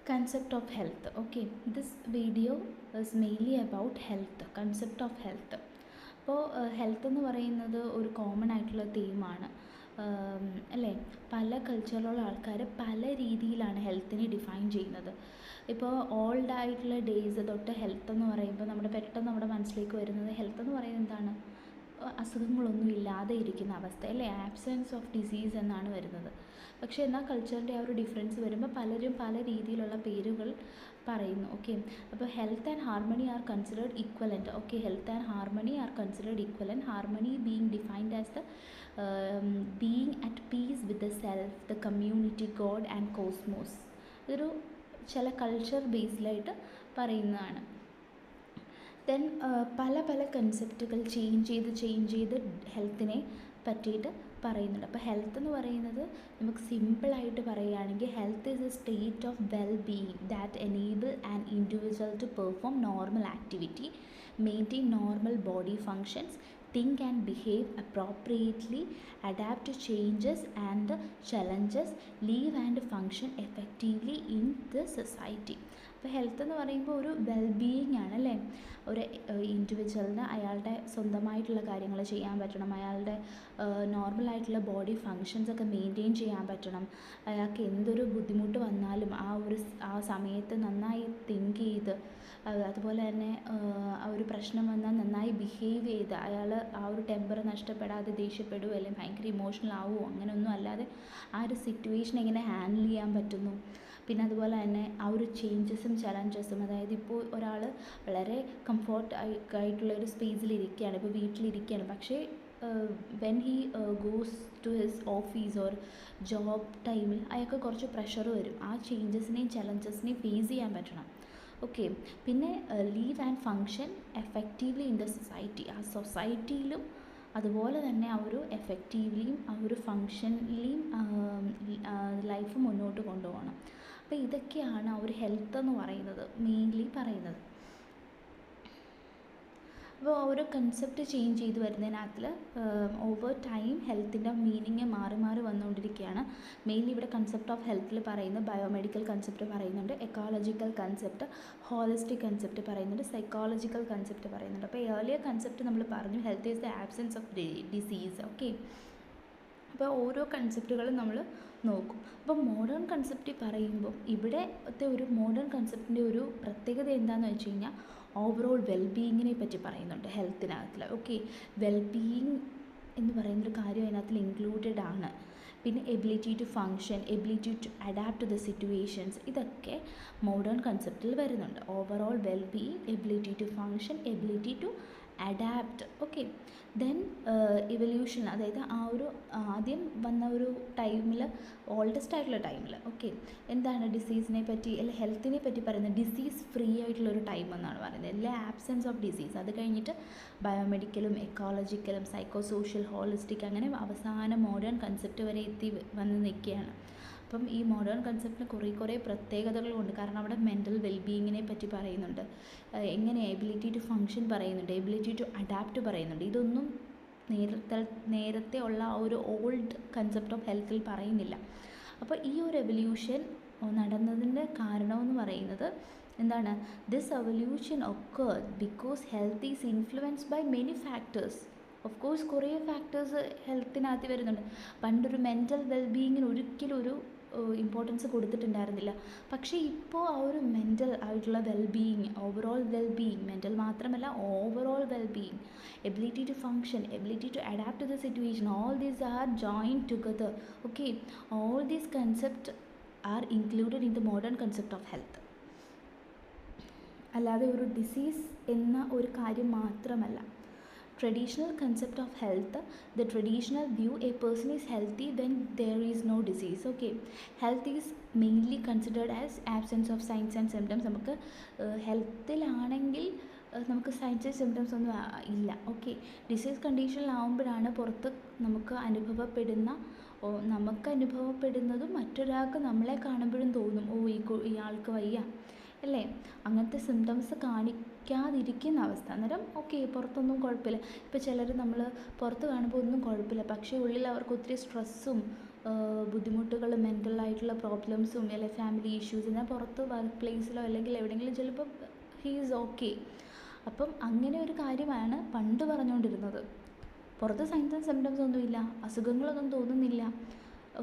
concept of health. Okay, this video is mainly about health, concept of health. അപ്പോൾ health എന്ന് പറയുന്നത് ഒരു common ആയിട്ടുള്ള തീമാണ് അല്ലേ. പല കൾച്ചറിലുള്ള ആൾക്കാർ പല രീതിയിലാണ് ഹെൽത്തിനെ ഡിഫൈൻ ചെയ്യുന്നത്. ഇപ്പോൾ ഓൾഡ് ആയിട്ടുള്ള ഡേയ്സ് തൊട്ട് ഹെൽത്ത് എന്ന് പറയുമ്പോൾ പെട്ടെന്ന് നമ്മുടെ മനസ്സിലേക്ക് വരുന്നത് ഹെൽത്ത് എന്ന് പറയുന്നത് എന്താണ്, അസുഖങ്ങളൊന്നും ഇല്ലാതെ ഇരിക്കുന്ന അവസ്ഥ അല്ലേ, ആബ്സെൻസ് ഓഫ് ഡിസീസ് എന്നാണ് വരുന്നത്. പക്ഷേ എന്നാൽ കൾച്ചറിൻ്റെ ആ ഒരു ഡിഫറൻസ് വരുമ്പോൾ പലരും പല രീതിയിലുള്ള പേരുകൾ പറയുന്നു. ഓക്കെ, അപ്പോൾ health and harmony are considered equivalent. Okay, health and harmony are considered equivalent. Harmony being defined as the being at peace with the self, the community, God and cosmos. ഇതൊരു ചില culture ബേസ്ഡിലായിട്ട് പറയുന്നതാണ്. Then പല കൺസെപ്റ്റുകൾ change ചെയ്ത് ഹെൽത്തിനെ പറ്റിയിട്ട് പറയുന്നുണ്ട്. അപ്പോൾ health എന്ന് പറയുന്നത് നമുക്ക് സിമ്പിളായിട്ട് പറയുകയാണെങ്കിൽ health is a state of well being that enable an individual to perform normal activity, maintain normal body functions, think and behave appropriately, adapt to changes and challenges, live and function effectively in the society. അപ്പോൾ health എന്ന് പറയുമ്പോൾ ഒരു wellbeing ആണ് അല്ലേ. ഒരു ഇൻഡിവിജ്വലിന് അയാളുടെ സ്വന്തമായിട്ടുള്ള കാര്യങ്ങൾ ചെയ്യാൻ പറ്റണം, അയാളുടെ നോർമലായിട്ടുള്ള ബോഡി ഫങ്ഷൻസ് ഒക്കെ മെയിൻറ്റെയിൻ ചെയ്യാൻ പറ്റണം, അയാൾക്ക് എന്തൊരു ബുദ്ധിമുട്ട് വന്നാലും ആ സമയത്ത് നന്നായി തിങ്ക് ചെയ്ത്, അതുപോലെ തന്നെ ആ ഒരു പ്രശ്നം വന്നാൽ നന്നായി ബിഹേവ് ചെയ്ത് അയാൾ ആ ഒരു ടെമ്പർ നഷ്ടപ്പെടാതെ ദേഷ്യപ്പെടുകയോ അല്ലെങ്കിൽ ഭയങ്കര ഇമോഷണൽ ആവുമോ അങ്ങനെയൊന്നും അല്ലാതെ ആ ഒരു സിറ്റുവേഷൻ എങ്ങനെ ഹാൻഡിൽ ചെയ്യാൻ പറ്റുന്നു. പിന്നെ അതുപോലെ തന്നെ ആ ഒരു ചേഞ്ചസും ചലഞ്ചസും, അതായത് ഇപ്പോൾ ഒരാൾ വളരെ ആയിട്ടുള്ളൊരു സ്പേസിലിരിക്കുകയാണ്, ഇപ്പോൾ വീട്ടിലിരിക്കുകയാണ്, പക്ഷേ when he goes to his office or job ടൈമിൽ അയാൾക്ക് കുറച്ച് പ്രഷർ വരും. ആ ചേഞ്ചസിനെയും ചലഞ്ചസിനെയും ഫേസ് ചെയ്യാൻ പറ്റണം. ഓക്കെ, പിന്നെ leave and function effectively in the society. ആ സൊസൈറ്റിയിലും അതുപോലെ തന്നെ ആ ഒരു എഫക്റ്റീവ്ലിയും ആ ഒരു ഫങ്ഷനിലെയും ലൈഫ് മുന്നോട്ട് കൊണ്ടുപോകണം. അപ്പോൾ ഇതൊക്കെയാണ് ആ ഒരു ഹെൽത്ത് എന്ന് പറയുന്നത് മെയിൻലി പറയുന്നത്. അപ്പോൾ ഓരോ കൺസെപ്റ്റ് ചേഞ്ച് ചെയ്ത് വരുന്നതിനകത്തിൽ ഓവർ ടൈം ഹെൽത്തിൻ്റെ മീനിങ് മാറി വന്നുകൊണ്ടിരിക്കുകയാണ്. മെയിൻലി ഇവിടെ കൺസെപ്റ്റ് ഓഫ് ഹെൽത്തിൽ പറയുന്നത് ബയോമെഡിക്കൽ കൺസെപ്റ്റ് പറയുന്നുണ്ട്, എക്കോളജിക്കൽ കൺസെപ്റ്റ്, ഹോളിസ്റ്റിക് കൺസെപ്റ്റ് പറയുന്നുണ്ട്, സൈക്കോളജിക്കൽ കൺസെപ്റ്റ് പറയുന്നുണ്ട്. അപ്പോൾ ഏർലിയർ കൺസെപ്റ്റ് നമ്മൾ പറഞ്ഞു health is the absence of disease. Okay, അപ്പോൾ ഓരോ കൺസെപ്റ്റുകളും നമ്മൾ നോക്കും. അപ്പോൾ മോഡേൺ കൺസെപ്റ്റ് പറയുമ്പോൾ ഇവിടുത്തെ ഒരു മോഡേൺ കൺസെപ്റ്റിൻ്റെ ഒരു പ്രത്യേകത എന്താണെന്ന് വെച്ച് കഴിഞ്ഞാൽ ഓവറോൾ വെൽബീയിങ്ങിനെ പറ്റി പറയുന്നുണ്ട് ഹെൽത്തിനകത്തിൽ. ഓക്കെ, വെൽബീയിങ് എന്ന് പറയുന്നൊരു കാര്യം അതിനകത്തിൽ ഇൻക്ലൂഡഡ് ആണ്. പിന്നെ ability to function, ability to adapt to the situations, ഇതൊക്കെ മോഡേൺ കൺസെപ്റ്റിൽ വരുന്നുണ്ട്. Overall wellbeing, ability to function, ability to adapt. Okay, then evolution, അതായത് ആ ഒരു ആദ്യം വന്ന ഒരു ടൈമിൽ, ഓൾഡസ്റ്റ് ആയിട്ടുള്ള ടൈമിൽ ഓക്കെ എന്താണ് ഡിസീസിനെ പറ്റി അല്ലെങ്കിൽ ഹെൽത്തിനെ പറ്റി പറയുന്നത് ഡിസീസ് ഫ്രീ ആയിട്ടുള്ളൊരു ടൈം എന്നാണ് പറയുന്നത്, എല്ലാ ആബ്സെൻസ് ഓഫ് ഡിസീസ്. അത് കഴിഞ്ഞിട്ട് ബയോമെഡിക്കലും എക്കോളജിക്കലും സൈക്കോ സോഷ്യൽ ഹോളിസ്റ്റിക് അങ്ങനെ അവസാനം മോഡേൺ കൺസെപ്റ്റ് വരെ വന്ന് നിൽക്കുകയാണ്. അപ്പം ഈ മോഡേൺ കൺസെപ്റ്റിന് കുറേ പ്രത്യേകതകളുണ്ട്. കാരണം അവിടെ മെൻ്റൽ വെൽബീയിങ്ങിനെ പറ്റി പറയുന്നുണ്ട്, എങ്ങനെ എബിലിറ്റി ടു ഫങ്ഷൻ പറയുന്നുണ്ട്, എബിലിറ്റി ടു അഡാപ്റ്റ് പറയുന്നുണ്ട്. ഇതൊന്നും നേരത്തെ ഉള്ള ആ ഒരു ഓൾഡ് കൺസെപ്റ്റ് ഓഫ് ഹെൽത്തിൽ പറയുന്നില്ല. അപ്പോൾ ഈ ഒരു എവല്യൂഷൻ നടന്നതിൻ്റെ കാരണമെന്ന് പറയുന്നത് എന്താണ്, this evolution occurred because health is influenced by many factors. Of course കുറേ ഫാക്ടേഴ്സ് ഹെൽത്തിനകത്ത് വരുന്നുണ്ട്. പണ്ടൊരു മെൻ്റൽ വെൽബീയിങ്ങിന് ഒരിക്കലും ഒരു ഇമ്പോർട്ടൻസ് കൊടുത്തിട്ടുണ്ടായിരുന്നില്ല. പക്ഷേ ഇപ്പോൾ ആ ഒരു മെൻ്റൽ ആയിട്ടുള്ള വെൽബീയിങ്, ഓവറോൾ വെൽബീയിങ്, മെൻ്റൽ മാത്രമല്ല overall wellbeing, ability to function, ability to adapt to the situation, all these are joined together. Okay, all these concept are included in the modern concept of health. അല്ലാതെ ഒരു disease എന്ന ഒരു കാര്യം മാത്രമല്ല. Traditional concept of health, the traditional view, a person is healthy when there is no disease. Okay, health is mainly considered as absence of signs and symptoms. നമുക്ക് ഹെൽത്തിലാണെങ്കിൽ നമുക്ക് signs and symptoms ഒന്നും ഇല്ല. Okay, disease കണ്ടീഷനിലാവുമ്പോഴാണ് പുറത്ത് നമുക്ക് അനുഭവപ്പെടുന്നതും മറ്റൊരാൾക്ക് നമ്മളെ കാണുമ്പോഴും തോന്നും ഇയാൾക്ക് വയ്യ അല്ലേ, അങ്ങനത്തെ സിംറ്റംസ് കാണിക്കാതിരിക്കുന്ന അവസ്ഥ. അന്നേരം ഓക്കെ പുറത്തൊന്നും കുഴപ്പമില്ല. ഇപ്പോൾ ചിലർ നമ്മൾ പുറത്ത് കാണുമ്പോൾ ഒന്നും കുഴപ്പമില്ല, പക്ഷേ ഉള്ളിൽ അവർക്ക് ഒത്തിരി സ്ട്രെസ്സും ബുദ്ധിമുട്ടുകളും മെൻ്റലായിട്ടുള്ള പ്രോബ്ലംസും അല്ലെങ്കിൽ ഫാമിലി ഇഷ്യൂസ് എന്നാൽ പുറത്ത് വർക്ക് പ്ലേസിലോ അല്ലെങ്കിൽ എവിടെയെങ്കിലും ചിലപ്പോൾ ഹീ ഈസ് ഓക്കെ. അപ്പം അങ്ങനെ ഒരു കാര്യമാണ് പണ്ട് പറഞ്ഞുകൊണ്ടിരുന്നത്. പുറത്ത് സൈൻസ് ആൻഡ് സിംറ്റംസ് ഒന്നുമില്ല, അസുഖങ്ങളൊന്നും തോന്നുന്നില്ല,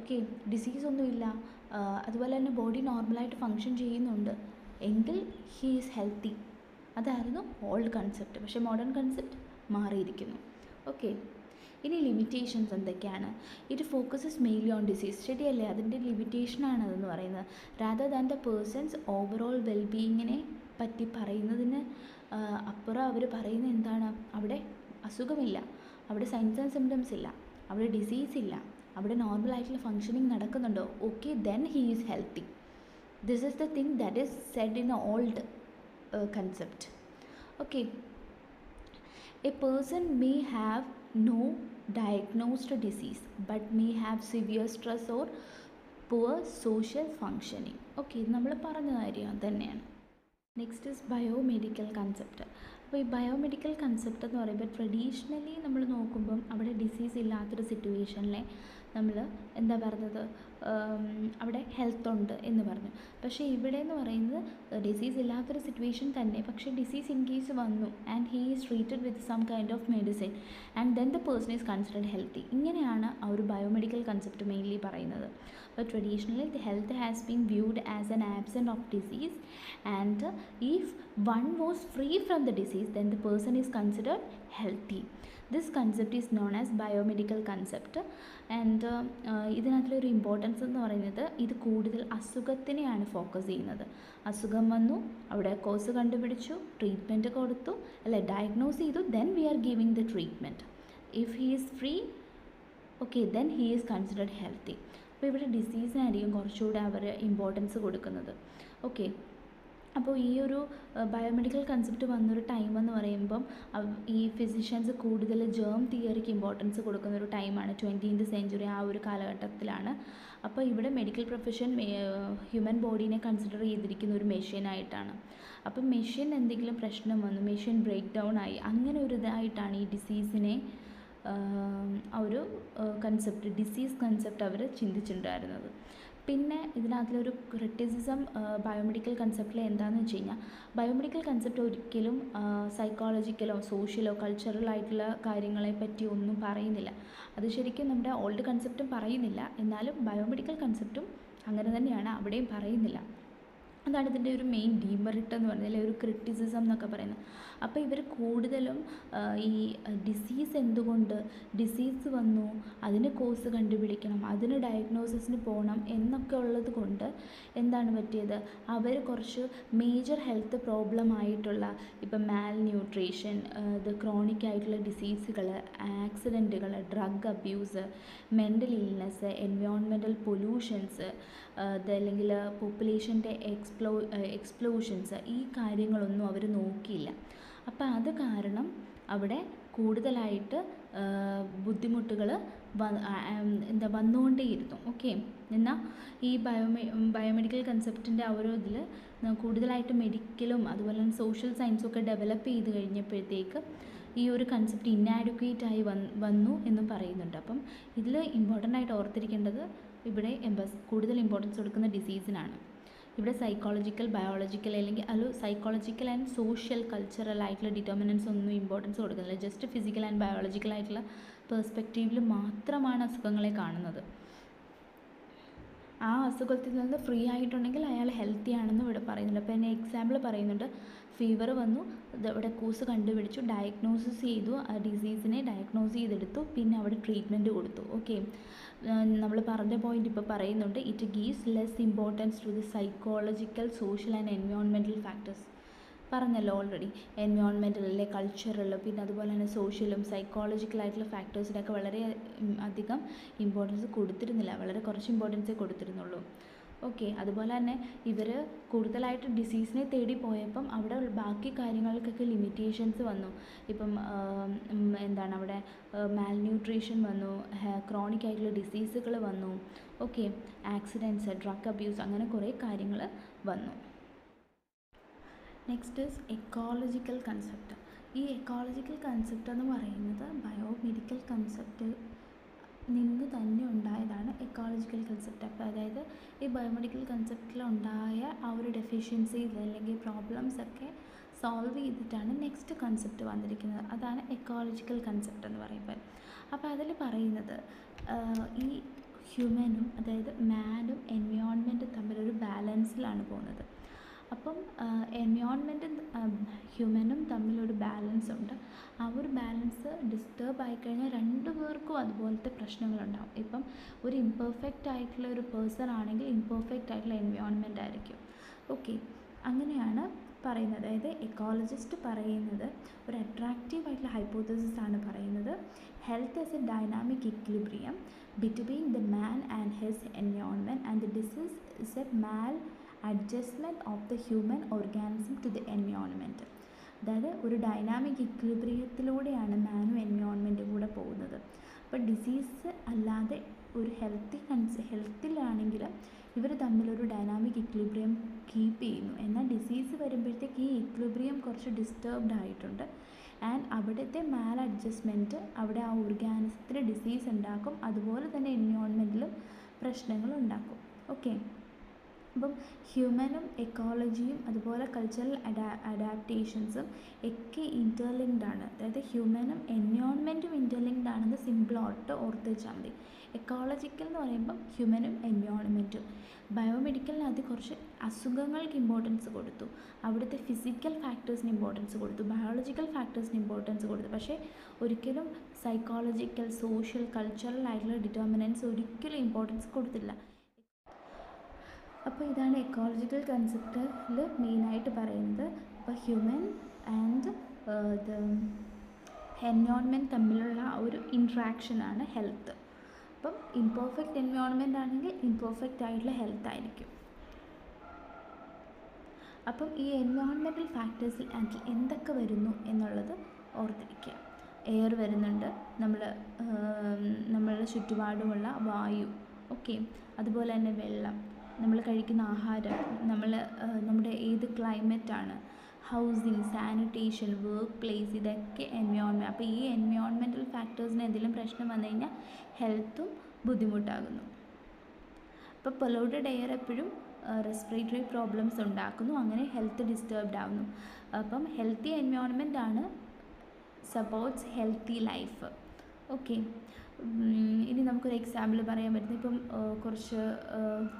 ഓക്കെ, ഡിസീസൊന്നുമില്ല, അതുപോലെ തന്നെ ബോഡി നോർമലായിട്ട് ഫങ്ഷൻ ചെയ്യുന്നുണ്ട് എങ്കിൽ ഹീ ഈസ് ഹെൽത്തി. അതായിരുന്നു ഓൾഡ് കൺസെപ്റ്റ്. പക്ഷേ മോഡേൺ കൺസെപ്റ്റ് മാറിയിരിക്കുന്നു. ഓക്കെ, ഇനി ലിമിറ്റേഷൻസ് എന്തൊക്കെയാണ്? It focuses mainly on disease. ശരിയല്ലേ, അതിൻ്റെ ലിമിറ്റേഷനാണ് അതെന്ന് പറയുന്നത്. Rather than the person's overall വെൽബീയിങ്ങിനെ പറ്റി പറയുന്നതിന് അപ്പുറം അവർ പറയുന്നത് എന്താണ്? അവിടെ അസുഖമില്ല, അവിടെ സൈൻസ് ആൻഡ് സിംറ്റംസ് ഇല്ല, അവിടെ ഡിസീസ് ഇല്ല, അവിടെ നോർമലായിട്ടുള്ള ഫങ്ഷനിങ് നടക്കുന്നുണ്ടോ? Okay, then he is healthy. This is the thing that is said in old concept. Okay, a person may have no diagnosed disease but may have severe stress or poor social functioning. Okay, ഇത് നമ്മൾ പറഞ്ഞ കാര്യം തന്നെയാണ്. Next is biomedical concept. അപ്പോൾ ഈ biomedical concept എന്ന് പറയുമ്പോൾ traditionally നമ്മൾ നോക്കുമ്പം അവിടെ ഡിസീസ് ഇല്ലാത്തൊരു സിറ്റുവേഷനിലെ നമ്മൾ എന്താ പറഞ്ഞത്, അവിടെ ഹെൽത്ത് ഉണ്ട് എന്ന് പറഞ്ഞു. പക്ഷേ ഇവിടെ എന്ന് പറയുന്നത് ഡിസീസ് ഇല്ലാത്തൊരു സിറ്റുവേഷൻ തന്നെ, പക്ഷേ ഡിസീസ് ഇൻ കേസ് വന്നു and he is treated with some kind of medicine and then the person is considered healthy. ഇങ്ങനെയാണ് ആ ഒരു ബയോമെഡിക്കൽ കൺസെപ്റ്റ് മെയിൻലി പറയുന്നത്. But traditionally the health has been viewed as an absence of disease, and if one was free from the disease then the person is considered healthy. This concept is known as biomedical concept. And ഇതിനകത്തൊരു importance എന്ന് പറയുന്നത് ഇത് കൂടുതൽ അസുഖത്തിനെയാണ് focus ചെയ്യുന്നത്. അസുഖം വന്നു, അവിടെ cos കണ്ടുപിടിച്ചു, ട്രീറ്റ്മെൻറ്റ് കൊടുത്തു, അല്ലെ ഡയഗ്നോസ് ചെയ്തു, then we R giving the treatment. If he is free, okay, then he is considered healthy. അപ്പോൾ ഇവിടെ ഡിസീസിനായിരിക്കും കുറച്ചുകൂടെ അവർ ഇമ്പോർട്ടൻസ് കൊടുക്കുന്നത്. ഓക്കെ, അപ്പോൾ ഈ ഒരു ബയോമെഡിക്കൽ കൺസെപ്റ്റ് വന്നൊരു ടൈം എന്ന് പറയുമ്പം ഈ ഫിസിഷ്യൻസ് കൂടുതൽ ജേം തിയറിക്ക് ഇമ്പോർട്ടൻസ് കൊടുക്കുന്ന ഒരു ടൈമാണ് 20th സെഞ്ച്വറി. ആ ഒരു കാലഘട്ടത്തിലാണ്. അപ്പോൾ ഇവിടെ മെഡിക്കൽ പ്രൊഫഷൻ ഹ്യൂമൻ ബോഡീനെ കൺസിഡർ ചെയ്തിരിക്കുന്ന ഒരു മെഷീനായിട്ടാണ്. അപ്പം മെഷീൻ എന്തെങ്കിലും പ്രശ്നം വന്നു, മെഷീൻ ബ്രേക്ക് ഡൗൺ ആയി, അങ്ങനെ ഒരു ഇതായിട്ടാണ് ഈ ഡിസീസിനെ ആ ഒരു കൺസെപ്റ്റ്, ഡിസീസ് കൺസെപ്റ്റ് അവർ ചിന്തിച്ചിട്ടുണ്ടായിരുന്നത്. പിന്നെ ഇതിനകത്തിലൊരു ക്രിറ്റിസിസം ബയോമെഡിക്കൽ കൺസെപ്റ്റിൽ എന്താണെന്ന് വെച്ച് കഴിഞ്ഞാൽ, ബയോമെഡിക്കൽ കൺസെപ്റ്റ് ഒരിക്കലും സൈക്കോളജിക്കലോ സോഷ്യലോ കൾച്ചറൽ ആയിട്ടുള്ള കാര്യങ്ങളെ പറ്റി ഒന്നും പറയുന്നില്ല. അത് ശരിക്കും നമ്മുടെ ഓൾഡ് കൺസെപ്റ്റും പറയുന്നില്ല, എന്നാലും ബയോമെഡിക്കൽ കൺസെപ്റ്റും അങ്ങനെ തന്നെയാണ്, അവിടെയും പറയുന്നില്ല. അതാണ് ഇതിൻ്റെ ഒരു മെയിൻ ഡീമെറിറ്റ് എന്ന് പറഞ്ഞാൽ, ഒരു ക്രിറ്റിസിസം എന്നൊക്കെ പറയുന്നത്. അപ്പോൾ ഇവർ കൂടുതലും ഈ ഡിസീസ് എന്തുകൊണ്ട് ഡിസീസ് വന്നു, അതിന് കോസ് കണ്ടുപിടിക്കണം, അതിന് ഡയഗ്നോസിസിന് പോകണം എന്നൊക്കെ ഉള്ളത് കൊണ്ട് എന്താണ് പറ്റിയത്, അവർ കുറച്ച് മേജർ ഹെൽത്ത് പ്രോബ്ലം ആയിട്ടുള്ള ഇപ്പം മാൽ ന്യൂട്രീഷൻ, ഇത് ക്രോണിക് ആയിട്ടുള്ള ഡിസീസുകൾ, ആക്സിഡൻറ്റുകൾ, drug abuse, mental illness, environmental pollutions, അതല്ലെങ്കിൽ പോപ്പുലേഷൻ്റെ എക്സ്പ്ലോഷൻസ്, ഈ കാര്യങ്ങളൊന്നും അവർ നോക്കിയില്ല. അപ്പോൾ അത് കാരണം അവിടെ കൂടുതലായിട്ട് ബുദ്ധിമുട്ടുകൾ വന്നുകൊണ്ടേയിരുന്നു. ഓക്കെ, എന്നാൽ ഈ ബയോമെഡിക്കൽ കൺസെപ്റ്റിൻ്റെ ആ ഒരു ഇതിൽ കൂടുതലായിട്ട് മെഡിക്കലും അതുപോലെ തന്നെ സോഷ്യൽ സയൻസും ഒക്കെ ഡെവലപ്പ് ചെയ്ത് കഴിഞ്ഞപ്പോഴത്തേക്ക് ഈ ഒരു കൺസെപ്റ്റ് ഇന്നാഡ്വക്കേറ്റ് ആയി വന്നു എന്നും പറയുന്നുണ്ട്. അപ്പം ഇതിൽ ഇമ്പോർട്ടൻ്റ് ആയിട്ട് ഓർത്തിരിക്കേണ്ടത് ഇവിടെ കൂടുതൽ ഇമ്പോർട്ടൻസ് കൊടുക്കുന്ന ഡിസീസിനാണ്. ഇവിടെ സൈക്കോളജിക്കൽ, ബയോളജിക്കൽ അല്ലെങ്കിൽ സൈക്കോളജിക്കൽ ആൻഡ് സോഷ്യൽ കൾച്ചറൽ ആയിട്ടുള്ള ഡിറ്റർമിനൻസ് ഒന്നും ഇമ്പോർട്ടൻസ് കൊടുക്കുന്നില്ല. ജസ്റ്റ് ഫിസിക്കൽ ആൻഡ് ബയോളജിക്കൽ ആയിട്ടുള്ള പെർസ്പെക്റ്റീവിൽ മാത്രമാണ് അസുഖങ്ങളെ കാണുന്നത്. ആ അസുഖത്തിൽ നിന്ന് ഫ്രീ ആയിട്ടുണ്ടെങ്കിൽ അയാൾ ഹെൽത്തി ആണെന്ന് ഇവിടെ പറയുന്നുണ്ട്. അപ്പോൾ എന്നെ എക്സാമ്പിൾ പറയുന്നുണ്ട്, ഫീവർ വന്നു, ഇവിടെ കോസ് കണ്ടുപിടിച്ചു, ഡയഗ്നോസിസ് ചെയ്തു, ആ ഡിസീസിനെ ഡയഗ്നോസ് ചെയ്തെടുത്തു, പിന്നെ അവിടെ ട്രീറ്റ്മെൻറ്റ് കൊടുത്തു. ഓക്കെ, നമ്മൾ പറഞ്ഞ പോയിൻ്റ് ഇപ്പോൾ പറയുന്നുണ്ട്, it gives less importance to the psychological, social and environmental factors. പറഞ്ഞല്ലോ ഓൾറെഡി, എൻവയോൺമെൻറ്റൽ അല്ലെ കൾച്ചറൽ, പിന്നെ അതുപോലെ തന്നെ സോഷ്യലും സൈക്കോളജിക്കലായിട്ടുള്ള ഫാക്ടേഴ്സിനൊക്കെ വളരെ അധികം ഇമ്പോർട്ടൻസ് കൊടുത്തിരുന്നില്ല, വളരെ കുറച്ച് ഇമ്പോർട്ടൻസേ കൊടുത്തിരുന്നുള്ളൂ. ഓക്കെ, അതുപോലെ തന്നെ ഇവർ കൂടുതലായിട്ട് ഡിസീസിനെ തേടി പോയപ്പം അവിടെ ബാക്കി കാര്യങ്ങൾക്കൊക്കെ ലിമിറ്റേഷൻസ് വന്നു. ഇപ്പം എന്താണ് അവിടെ മാൽ ന്യൂട്രീഷൻ വന്നു, ക്രോണിക് ആയിട്ടുള്ള ഡിസീസുകൾ വന്നു, ഓക്കെ, ആക്സിഡൻറ്റ്സ്, ഡ്രഗ് അബ്യൂസ്, അങ്ങനെ കുറേ കാര്യങ്ങൾ വന്നു. Next is ecological concept. ഈ എക്കോളജിക്കൽ കൺസെപ്റ്റ് എന്ന് പറയുന്നത് ബയോമെഡിക്കൽ കൺസെപ്റ്റ് നിന്ന് തന്നെ ഉണ്ടായതാണ് എക്കോളജിക്കൽ കൺസെപ്റ്റ്. അപ്പോൾ അതായത് ഈ ബയോമെഡിക്കൽ കൺസെപ്റ്റിൽ ഉണ്ടായ ആ ഒരു ഡെഫിഷ്യൻസീസ് അല്ലെങ്കിൽ പ്രോബ്ലംസ് ഒക്കെ സോൾവ് ചെയ്തിട്ടാണ് നെക്സ്റ്റ് കൺസെപ്റ്റ് വന്നിരിക്കുന്നത്. അതാണ് എക്കോളജിക്കൽ കൺസെപ്റ്റ് എന്ന് പറയുമ്പോൾ. അപ്പോൾ അതിൽ പറയുന്നത് ഈ ഹ്യൂമനും അതായത് മാനും എൻവയോൺമെൻറ്റും തമ്മിലൊരു ബാലൻസിലാണ് പോകുന്നത്. അപ്പം എൻവയോൺമെൻറ്റും ഹ്യൂമനും തമ്മിലൊരു ബാലൻസ് ഉണ്ട്. ആ ഒരു ബാലൻസ് ഡിസ്റ്റർബ് ആയിക്കഴിഞ്ഞാൽ രണ്ടു പേർക്കും അതുപോലത്തെ പ്രശ്നങ്ങളുണ്ടാകും. ഇപ്പം ഒരു ഇംപെർഫെക്റ്റ് ആയിട്ടുള്ള ഒരു പേഴ്സൺ ആണെങ്കിൽ ഇംപെർഫെക്റ്റ് ആയിട്ടുള്ള എൻവയോൺമെൻ്റ് ആയിരിക്കും. ഓക്കെ, അങ്ങനെയാണ് പറയുന്നത്. അതായത് എക്കോളജിസ്റ്റ് പറയുന്നത് ഒരു അട്രാക്റ്റീവ് ആയിട്ടുള്ള ഹൈപ്പോത്തസിസ് ആണ് പറയുന്നത്. Health is a dynamic equilibrium between the man and his environment and the disease is a maladjustment of the human organism to the environment. അതായത് ഒരു ഡൈനാമിക് ഇക്വിലിബ്രിയത്തിലൂടെയാണ് മാനും എൻവയോൺമെൻറ്റും കൂടെ പോകുന്നത്. അപ്പോൾ ഡിസീസ് അല്ലാതെ ഒരു ഹെൽത്തിലാണെങ്കിൽ ഇവർ തമ്മിലൊരു ഡൈനാമിക് ഇക്വിലിബ്രിയം കീപ്പ് ചെയ്യുന്നു. എന്നാൽ ഡിസീസ് വരുമ്പോഴത്തേക്ക് ഈ ഇക്വിലിബ്രിയം കുറച്ച് ഡിസ്റ്റർബ്ഡ് ആയിട്ടുണ്ട്. ആൻഡ് അവിടുത്തെ മാൽ അഡ്ജസ്റ്റ്മെൻറ്റ് അവിടെ ആ ഓർഗാനിസത്തിന് ഡിസീസ് ഉണ്ടാക്കും. അതുപോലെ തന്നെ എൻവയോൺമെൻറ്റിലും പ്രശ്നങ്ങൾ ഉണ്ടാക്കും. ഓക്കെ, അപ്പം ഹ്യൂമനും എക്കോളജിയും അതുപോലെ കൾച്ചറൽ അഡാപ്റ്റേഷൻസും ഒക്കെ ഇൻ്റർലിങ്ക്ഡ് ആണ്. അതായത് ഹ്യൂമനും എൻവയോൺമെൻറ്റും ഇൻ്റർലിങ്ക്ഡ് ആണെന്ന് സിമ്പിളായിട്ട് ഓർത്ത് വെച്ചാൽ മതി. എക്കോളജിക്കൽ എന്ന് പറയുമ്പം ഹ്യൂമനും എൻവയോൺമെൻറ്റും. ബയോമെഡിക്കലിന് അത് കുറച്ച് അസുഖങ്ങൾക്ക് ഇമ്പോർട്ടൻസ് കൊടുത്തു, അവിടുത്തെ ഫിസിക്കൽ ഫാക്ടേഴ്സിന് ഇമ്പോർട്ടൻസ് കൊടുത്തു, ബയോളജിക്കൽ ഫാക്ടേഴ്സിന് ഇമ്പോർട്ടൻസ് കൊടുത്തു. പക്ഷേ ഒരിക്കലും സൈക്കോളജിക്കൽ, സോഷ്യൽ, കൾച്ചറൽ ആയിട്ടുള്ള ഡിറ്റർമിനൻസ് ഒരിക്കലും ഇമ്പോർട്ടൻസ് കൊടുത്തില്ല. അപ്പോൾ ഇതാണ് എക്കോളജിക്കൽ കൺസെപ്റ്റിൽ മെയിനായിട്ട് പറയുന്നത്. അപ്പോൾ ഹ്യൂമൻ ആൻഡ് ദ എൻവയോൺമെൻറ്റ് തമ്മിലുള്ള ഒരു ഇൻട്രാക്ഷനാണ് ഹെൽത്ത്. അപ്പം ഇംപെർഫെക്റ്റ് എൻവയോൺമെൻറ്റ് ആണെങ്കിൽ ഇംപെർഫെക്റ്റ് ആയിട്ടുള്ള ഹെൽത്ത് ആയിരിക്കും. അപ്പം ഈ എൻവയോൺമെൻറ്റൽ ഫാക്ടേഴ്സിൽ എന്തൊക്കെ വരുന്നു എന്നുള്ളത് ഓർത്തിരിക്കുക. എയർ വരുന്നുണ്ട്, നമ്മളുടെ ചുറ്റുപാടുമുള്ള വായു, ഓക്കെ, അതുപോലെ തന്നെ വെള്ളം, നമ്മൾ കഴിക്കുന്ന ആഹാരം, നമ്മുടെ ഏത് ക്ലൈമറ്റാണ്, ഹൗസിങ്, സാനിറ്റേഷൻ, വർക്ക് പ്ലേസ്, ഇതൊക്കെ എൻവയോൺമെൻറ്റ്. അപ്പോൾ ഈ എൻവയോൺമെൻറ്റൽ ഫാക്ടേഴ്സിന് എന്തെങ്കിലും പ്രശ്നം വന്നു കഴിഞ്ഞാൽ ഹെൽത്തും ബുദ്ധിമുട്ടാകുന്നു. അപ്പോൾ പൊല്യൂട്ടഡ് എയർ എപ്പോഴും റെസ്പിറേറ്ററി പ്രോബ്ലംസ് ഉണ്ടാക്കുന്നു, അങ്ങനെ ഹെൽത്ത് ഡിസ്റ്റർബ്ഡ് ആകുന്നു. അപ്പം ഹെൽത്തി എൻവയോൺമെൻ്റ് ആണ് സപ്പോർട്ട്സ് ഹെൽത്തി ലൈഫ്. ഓക്കെ, ഇനി നമുക്കൊരു എക്സാമ്പിൾ പറയാൻ പറ്റുന്നത് ഇപ്പം കുറച്ച്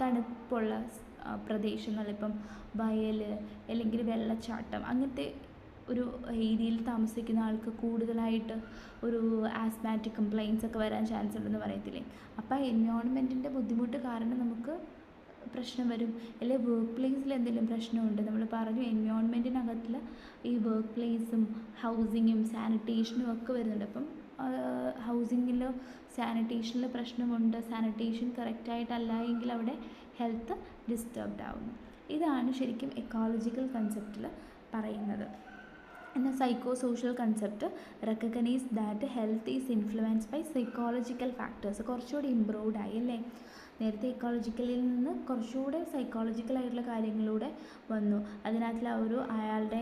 തണുപ്പുള്ള പ്രദേശങ്ങൾ, ഇപ്പം വയൽ അല്ലെങ്കിൽ വെള്ളച്ചാട്ടം, അങ്ങനത്തെ ഒരു ഏരിയയിൽ താമസിക്കുന്ന ആൾക്ക് കൂടുതലായിട്ട് ഒരു ആസ്മാറ്റിക് കംപ്ലയിൻസ് ഒക്കെ വരാൻ ചാൻസ് ഉണ്ടെന്ന് പറയത്തില്ലേ. അപ്പോൾ എൻവയോൺമെൻറ്റിൻ്റെ ബുദ്ധിമുട്ട് കാരണം നമുക്ക് പ്രശ്നം വരും. അല്ലെങ്കിൽ വർക്ക് പ്ലേസിൽ എന്തെങ്കിലും പ്രശ്നമുണ്ട്, നമ്മൾ പറഞ്ഞു എൻവയോൺമെൻറ്റിനകത്തിൽ ഈ വർക്ക് പ്ലേസും ഹൗസിങ്ങും സാനിറ്റേഷനും ഒക്കെ വരുന്നുണ്ട്. അപ്പം ഹൗസിങ്ങിലോ സാനിറ്റേഷനിലോ പ്രശ്നമുണ്ട്, സാനിറ്റേഷൻ കറക്റ്റായിട്ടല്ല എങ്കിൽ അവിടെ ഹെൽത്ത് ഡിസ്റ്റർബ്ഡ് ആവുന്നു. ഇതാണ് ശരിക്കും എക്കോളജിക്കൽ കൺസെപ്റ്റിൽ പറയുന്നത്. എന്നാൽ psychosocial concept recognise that health is influenced by psychological factors. കുറച്ചുകൂടി ഇമ്പ്രൂവ്ഡ് ആയി അല്ലേ. നേരത്തെ എക്കോളജിക്കലിൽ നിന്ന് കുറച്ചുകൂടെ സൈക്കോളജിക്കലായിട്ടുള്ള കാര്യങ്ങളിലൂടെ വന്നു. അതിനകത്തിൽ അയാളുടെ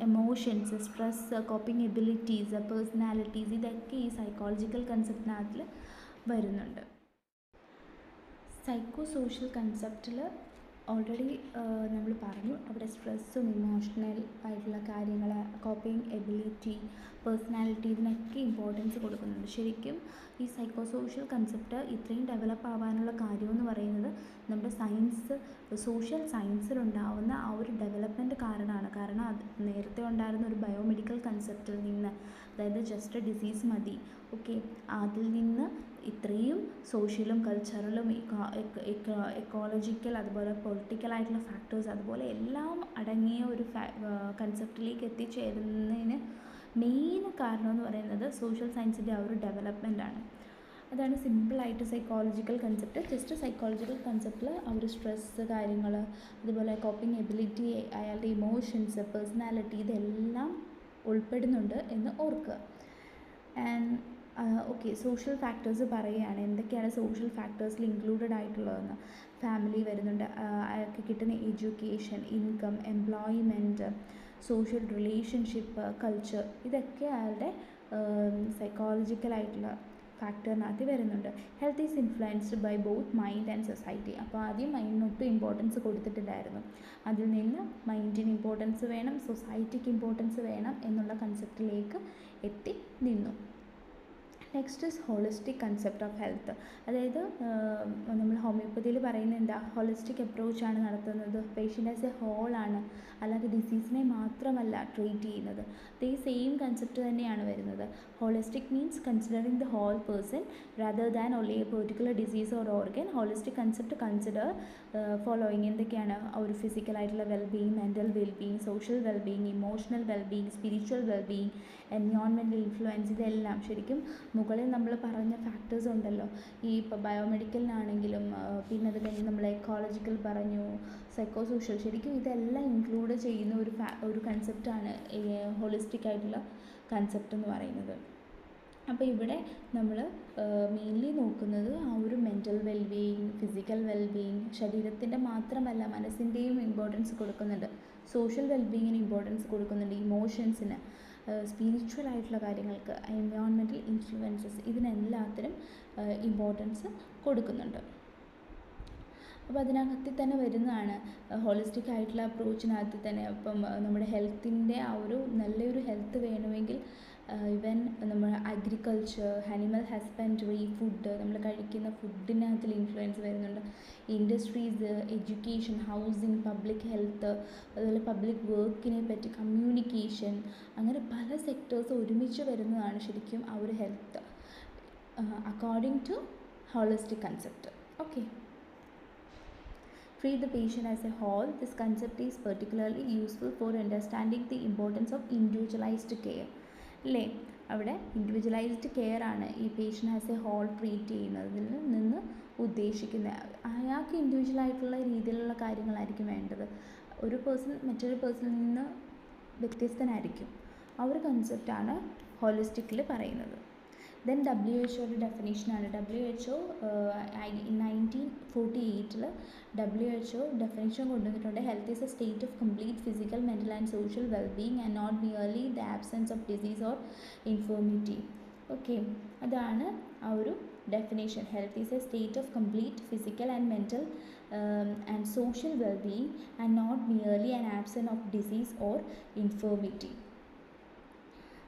emotions, stress, coping abilities, personalities, ഇതൊക്കെ ഈ സൈക്കോളജിക്കൽ കൺസെപ്റ്റിനകത്തിൽ വരുന്നുണ്ട്. സൈക്കോ സോഷ്യൽ കൺസെപ്റ്റിൽ ഓൾറെഡി നമ്മൾ പറഞ്ഞു, അവിടെ സ്ട്രെസ്സും ഇമോഷണൽ ആയിട്ടുള്ള കാര്യങ്ങൾ, കോപ്പിംഗ് എബിലിറ്റി, പേഴ്സണാലിറ്റി, ഇതിനൊക്കെ ഇമ്പോർട്ടൻസ് കൊടുക്കുന്നുണ്ട്. ശരിക്കും ഈ സൈക്കോ സോഷ്യൽ കൺസെപ്റ്റ് ഇത്രയും ഡെവലപ്പ് ആവാനുള്ള കാര്യമെന്ന് പറയുന്നത് നമ്മുടെ സോഷ്യൽ സയൻസിലുണ്ടാവുന്ന ആ ഒരു ഡെവലപ്മെൻറ്റ് കാരണമാണ്. കാരണം അത് നേരത്തെ ഉണ്ടായിരുന്ന ഒരു ബയോമെഡിക്കൽ കൺസെപ്റ്റിൽ നിന്ന്, അതായത് ജസ്റ്റ് ഡിസീസ് മതി, ഓക്കെ, അതിൽ നിന്ന് ഇത്രയും സോഷ്യലും കൾച്ചറലും എക്കോളജിക്കൽ അതുപോലെ പൊളിറ്റിക്കലായിട്ടുള്ള ഫാക്ടേഴ്സ് അതുപോലെ എല്ലാം അടങ്ങിയ ഒരു കൺസെപ്റ്റിലേക്ക് എത്തിച്ചേരുന്നതിന് മെയിൻ കാരണം എന്ന് പറയുന്നത് സോഷ്യൽ സയൻസിൻ്റെ ആ ഒരു ഡെവലപ്മെൻറ്റാണ്. അതാണ് സിമ്പിളായിട്ട് സൈക്കോളജിക്കൽ കൺസെപ്റ്റ്. ജസ്റ്റ് സൈക്കോളജിക്കൽ കൺസെപ്റ്റിൽ ആ ഒരു സ്ട്രെസ്സ് കാര്യങ്ങൾ, അതുപോലെ കോപ്പിംഗ് എബിലിറ്റി, അയാളുടെ ഇമോഷൻസ്, പേഴ്സണാലിറ്റി, ഇതെല്ലാം ഉൾപ്പെടുന്നുണ്ട് എന്ന് ഓർക്കുക. ആൻഡ് ഓക്കെ, സോഷ്യൽ ഫാക്ടേഴ്സ് പറയുകയാണ്. എന്തൊക്കെയാണ് സോഷ്യൽ ഫാക്ടേഴ്സിൽ ഇൻക്ലൂഡഡ് ആയിട്ടുള്ളതെന്ന്. ഫാമിലി വരുന്നുണ്ട്, അയാൾക്ക് കിട്ടുന്ന education, income, employment, social relationship, culture, ഇതൊക്കെ അയാളുടെ സൈക്കോളജിക്കലായിട്ടുള്ള ഫാക്ടറിനകത്ത് വരുന്നുണ്ട്. Health is influenced by both mind and society. അപ്പോൾ ആദ്യം മൈൻഡിന് ഒട്ടും ഇമ്പോർട്ടൻസ് കൊടുത്തിട്ടില്ലായിരുന്നു. അതിൽ നിന്ന് മൈൻഡിന് ഇമ്പോർട്ടൻസ് വേണം, സൊസൈറ്റിക്ക് ഇമ്പോർട്ടൻസ് വേണം എന്നുള്ള കൺസെപ്റ്റിലേക്ക് എത്തി നിന്നു. Next is holistic concept of health. അതായത് നമ്മൾ ഹോമിയോപ്പതിയിൽ പറയുന്നത് എന്താ, ഹോളിസ്റ്റിക് അപ്രോച്ചാണ് നടത്തുന്നത്. പേഷ്യൻ്റ് ആസ് എ ഹോളാണ്, അല്ലാതെ ഡിസീസിനെ മാത്രമല്ല ട്രീറ്റ് ചെയ്യുന്നത്. അതേ സെയിം കൺസെപ്റ്റ് തന്നെയാണ് വരുന്നത്. Holistic means considering the whole person rather than only a particular disease or organ. Holistic concept consider following എന്തൊക്കെയാണ്, ഒരു ഫിസിക്കലായിട്ടുള്ള wellbeing, mental wellbeing, social wellbeing, emotional wellbeing, spiritual wellbeing, environmental influence, ഇതെല്ലാം ശരിക്കും മുകളിൽ നമ്മൾ പറഞ്ഞ ഫാക്ടേഴ്സ് ഉണ്ടല്ലോ, ഈ ഇപ്പോൾ ബയോമെഡിക്കലിനാണെങ്കിലും പിന്നെ അത് കഴിഞ്ഞ് നമ്മൾ എക്കോളജിക്കൽ പറഞ്ഞു, സൈക്കോ സോഷ്യൽ, ശരിക്കും ഇതെല്ലാം ഇൻക്ലൂഡ് ചെയ്യുന്ന ഒരു കൺസെപ്റ്റാണ് ഹോളിസ്റ്റിക് ആയിട്ടുള്ള കൺസെപ്റ്റ് എന്ന് പറയുന്നത്. അപ്പോൾ ഇവിടെ നമ്മൾ മെയിൻലി നോക്കുന്നത് ആ ഒരു മെൻ്റൽ വെൽബീയിങ്, ഫിസിക്കൽ വെൽബീയിങ്, ശരീരത്തിൻ്റെ മാത്രമല്ല മനസ്സിൻ്റെയും ഇമ്പോർട്ടൻസ് കൊടുക്കുന്നുണ്ട്, സോഷ്യൽ വെൽബീയിങ്ങിന് ഇമ്പോർട്ടൻസ് കൊടുക്കുന്നുണ്ട്, ഇമോഷൻസിന്, സ്പിരിച്വൽ ആയിട്ടുള്ള കാര്യങ്ങൾക്ക്, എൻവയോൺമെൻറ്റൽ ഇൻഫ്ലുവൻസസ്, ഇതിനെല്ലാത്തിനും ഇമ്പോർട്ടൻസ് കൊടുക്കുന്നുണ്ട്. അപ്പോൾ അതിനകത്ത് തന്നെ വരുന്നതാണ് ഹോളിസ്റ്റിക് ആയിട്ടുള്ള അപ്രോച്ചിനകത്ത് തന്നെ. ഇപ്പം നമ്മുടെ ഹെൽത്തിൻ്റെ ആ ഒരു നല്ലൊരു ഹെൽത്ത് വേണമെങ്കിൽ ഇവൻ നമ്മൾ അഗ്രികൾച്ചർ, ആനിമൽ ഹസ്ബൻഡറി, ഫുഡ്, നമ്മൾ കഴിക്കുന്ന ഫുഡിനകത്തിൽ ഇൻഫ്ലുവൻസ് വരുന്നുണ്ട്, industries, education, housing, public health, അതുപോലെ പബ്ലിക് വർക്കിനെ പറ്റി, കമ്മ്യൂണിക്കേഷൻ, അങ്ങനെ പല സെക്ടേഴ്സ് ഒരുമിച്ച് വരുന്നതാണ് ശരിക്കും ആ ഒരു health according to holistic concept. Okay, treat the patient as a whole. This concept is particularly useful for understanding the importance of individualized care. അല്ലേ, അവിടെ ഇൻഡിവിജ്വലൈസ്ഡ് കെയർ ആണ് ഈ patient as a whole treat ചെയ്യുന്നതിൽ നിന്ന് ഉദ്ദേശിക്കുന്നത്. അയാൾക്ക് ഇൻഡിവിജ്വലായിട്ടുള്ള രീതിയിലുള്ള കാര്യങ്ങളായിരിക്കും വേണ്ടത്. ഒരു പേഴ്സൺ മറ്റൊരു പേഴ്സണിൽ നിന്ന് വ്യത്യസ്തനായിരിക്കും. ആ ഒരു കൺസെപ്റ്റാണ് ഹോളിസ്റ്റിക്കിൽ പറയുന്നത്. ദെൻ WHO ഡെഫിനേഷനാണ്. WHO 1948 WHO ഡെഫിനേഷൻ കൊണ്ടുവന്നിട്ടുണ്ട്. Health is a state of complete physical, mental and social wellbeing and not merely the absence of disease or infirmity. Okay, അതാണ് ആ ഒരു definition. Health is a state of complete physical and mental and social wellbeing and not merely an absence of disease or infirmity.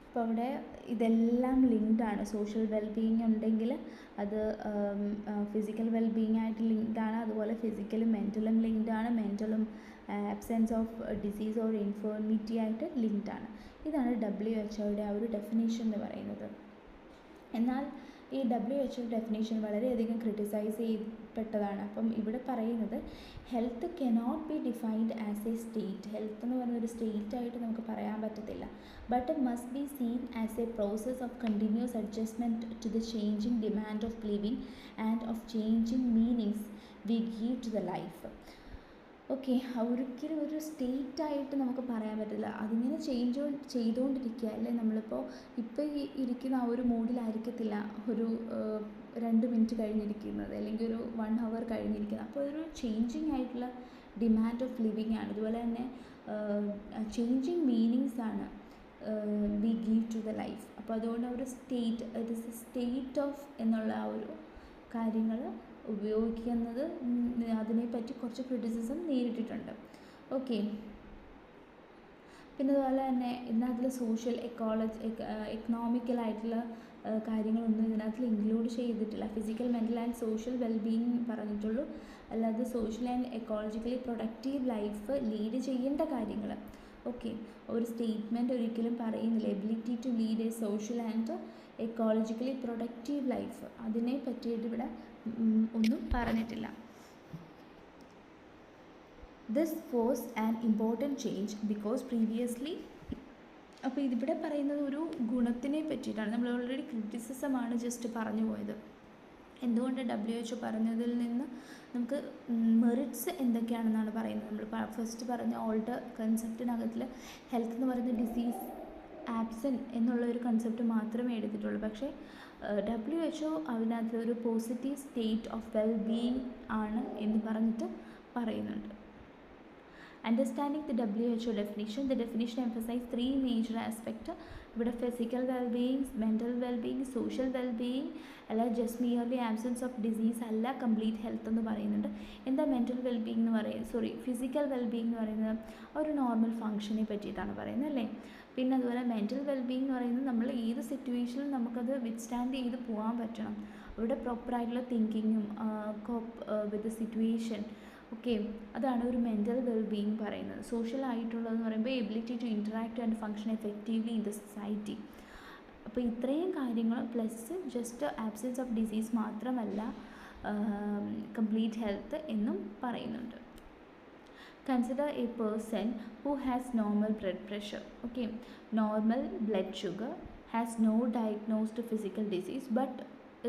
അപ്പോൾ അവിടെ ഇതെല്ലാം ലിങ്ക്ഡാണ്. Social wellbeing ഉണ്ടെങ്കിൽ അത് physical wellbeing ആയിട്ട് ലിങ്ക്ഡാണ്, അതുപോലെ ഫിസിക്കലും മെൻ്റലും ലിങ്ക്ഡാണ്, മെൻ്റലും absence of disease or infirmity ആയിട്ട് ലിങ്ക്ഡാണ്. ഇതാണ് WHO ആ ഒരു ഡെഫിനേഷൻ എന്ന് പറയുന്നത്. എന്നാൽ ഈ WHO ഡെഫിനേഷൻ വളരെയധികം ക്രിട്ടിസൈസ് ചെയ്യപ്പെട്ടതാണ്. അപ്പം ഇവിടെ പറയുന്നത് health cannot be defined as a state. Health എന്ന് പറയുന്നൊരു സ്റ്റേറ്റ് ആയിട്ട് നമുക്ക് പറയാൻ പറ്റത്തില്ല. But must be seen as a process of continuous adjustment to the changing demand of living and of changing meanings we give to the life. Okay, ഒരിക്കലും ഒരു സ്റ്റേറ്റായിട്ട് നമുക്ക് പറയാൻ പറ്റില്ല. അതിങ്ങനെ ചെയ്തുകൊണ്ടിരിക്കുക അല്ലേ. നമ്മളിപ്പോൾ ഇരിക്കുന്ന ആ ഒരു മൂഡിലായിരിക്കത്തില്ല ഒരു 2 മിനിറ്റ് കഴിഞ്ഞിരിക്കുന്നത്, അല്ലെങ്കിൽ ഒരു 1 hour കഴിഞ്ഞിരിക്കുന്നത്. അപ്പോൾ ഒരു ചേഞ്ചിങ് ആയിട്ടുള്ള ഡിമാൻഡ് ഓഫ് ലിവിങ് ആണ്. അതുപോലെ തന്നെ ചേഞ്ചിങ് മീനിങ്സ് ആണ് we give to the life. അപ്പോൾ അതുകൊണ്ട് ഒരു state, it is a state of എന്നുള്ള ആ ഒരു കാര്യങ്ങൾ ഉപയോഗിക്കുന്നത്, അതിനെപ്പറ്റി കുറച്ച് ക്രിറ്റിസിസം നേരിട്ടിട്ടുണ്ട്. ഓക്കെ, പിന്നെ അതുപോലെ തന്നെ ഇതിനകത്തിൽ സോഷ്യൽ, എക്കണോമിക്കലായിട്ടുള്ള കാര്യങ്ങളൊന്നും ഇതിനകത്തിൽ ഇൻക്ലൂഡ് ചെയ്തിട്ടില്ല. Physical, mental and social wellbeing പറഞ്ഞിട്ടുള്ളൂ, അല്ലാതെ social and ecologically productive life lead ചെയ്യേണ്ട കാര്യങ്ങൾ. ഓക്കെ, ഒരു സ്റ്റേറ്റ്മെൻറ്റ് ഒരിക്കലും പറയുന്നില്ല ability to lead a social and ecologically productive life, അതിനെ പറ്റിയിട്ട് ഇവിടെ ഒന്നും പറഞ്ഞിട്ടില്ല. This was an important change because previously. അപ്പോൾ ഇതിവിടെ പറയുന്നത് ഒരു ഗുണത്തിനെ പറ്റിയിട്ടാണ്. നമ്മൾ ഓൾറെഡി ക്രിറ്റിസിസമാണ് ജസ്റ്റ് പറഞ്ഞു പോയത്. എന്തുകൊണ്ട് WHO പറഞ്ഞതിൽ നിന്ന് നമുക്ക് മെറിറ്റ്സ് എന്തൊക്കെയാണെന്നാണ് പറയുന്നത്. നമ്മൾ ഫസ്റ്റ് പറഞ്ഞ ഓൾഡ് കൺസെപ്റ്റിനകത്തിൽ ഹെൽത്ത് എന്ന് പറയുന്ന ഡിസീസ് ആബ്സെൻറ്റ് എന്നുള്ള ഒരു കൺസെപ്റ്റ് മാത്രമേ എടുത്തിട്ടുള്ളൂ. പക്ഷേ WHO അതിനകത്ത് ഒരു പോസിറ്റീവ് സ്റ്റേറ്റ് ഓഫ് വെൽബീയിങ് ആണ് എന്ന് പറഞ്ഞിട്ട് പറയുന്നുണ്ട്. Understanding the WHO definition, the definition emphasizes three major aspects. ഇവിടെ physical wellbeing, mental wellbeing, social wellbeing, അല്ല just merely absence of disease അല്ല കംപ്ലീറ്റ് ഹെൽത്ത് എന്ന് പറയുന്നുണ്ട്. എന്താ മെൻ്റൽ വെൽബീയിങ് എന്ന് പറയുന്നത്, ഫിസിക്കൽ വെൽബീയിങ് എന്ന് പറയുന്നത് ഒരു നോർമൽ ഫങ്ഷനെ പറ്റിയിട്ടാണ് പറയുന്നത് അല്ലേ. പിന്നെ അതുപോലെ മെൻ്റൽ വെൽബീയിങ് എന്ന് പറയുന്നത് നമ്മൾ ഏത് സിറ്റുവേഷനിലും നമുക്കത് വിത്ത്സ്റ്റാൻഡ് ചെയ്ത് പോകാൻ പറ്റണം. അവിടെ പ്രോപ്പറായിട്ടുള്ള തിങ്കിങ്ങും കോപ്പ് വിത്ത് സിറ്റുവേഷൻ, ഓക്കെ, അതാണ് ഒരു മെൻ്റൽ വെൽബീയിങ് പറയുന്നത്. സോഷ്യൽ ആയിട്ടുള്ളതെന്ന് പറയുമ്പോൾ ability to interact and function effectively in the society. അപ്പോൾ ഇത്രയും കാര്യങ്ങൾ plus just absence of disease മാത്രമല്ല കംപ്ലീറ്റ് ഹെൽത്ത് എന്നും പറയുന്നുണ്ട്. Consider a person who has normal blood pressure, okay, normal blood sugar, has no diagnosed physical disease but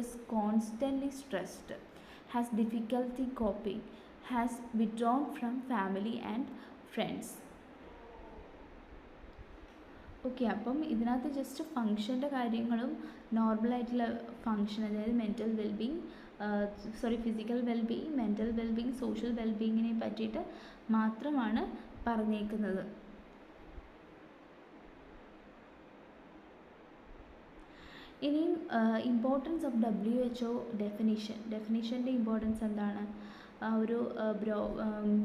is constantly stressed, has difficulty coping, has withdrawn from family and friends. Okay, അപ്പം ഇതിനകത്ത് just ഫങ്ഷൻ്റെ കാര്യങ്ങളും നോർമലായിട്ടുള്ള function, അതായത് mental wellbeing, physical wellbeing, mental wellbeing, social വെൽബീയിങ്ങിനെ പറ്റിയിട്ട് മാത്രമാണ് പറഞ്ഞേക്കുന്നത്. ഇനിയും ഇമ്പോർട്ടൻസ് ഓഫ് WHO ഡെഫിനിഷൻ്റെ ഇമ്പോർട്ടൻസ് എന്താണ്? ഒരു